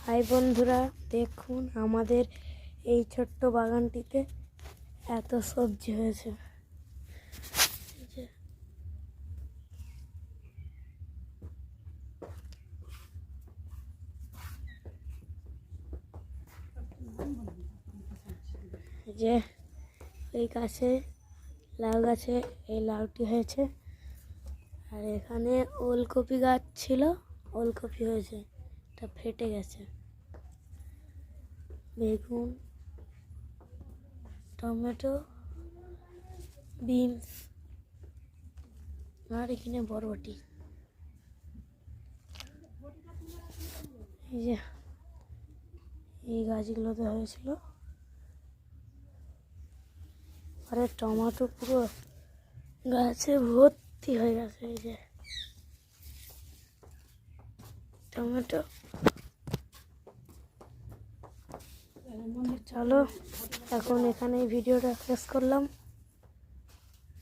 High বন্ধুরা, দেখুন আমাদের এই ছোট্ট বাগানটিতে এত সবজি হয়েছে। যে এই গাছে লাউ গাছে এই লাউটি হয়েছে, আর এখানে ওলকপি গাছ ছিল, ওলকপি হয়েছে, এটা ফেটে গেছে। বেগুন, টমেটো, বিনস, আর এখানে বরবটি। এই যে এই গাছগুলোতে হয়েছিল, আর টমেটো পুরো গাছে ভর্তি হয়ে গেছে। এই যে টমেটো। চলো এখন এখানে ভিডিওটা শেষ করলাম।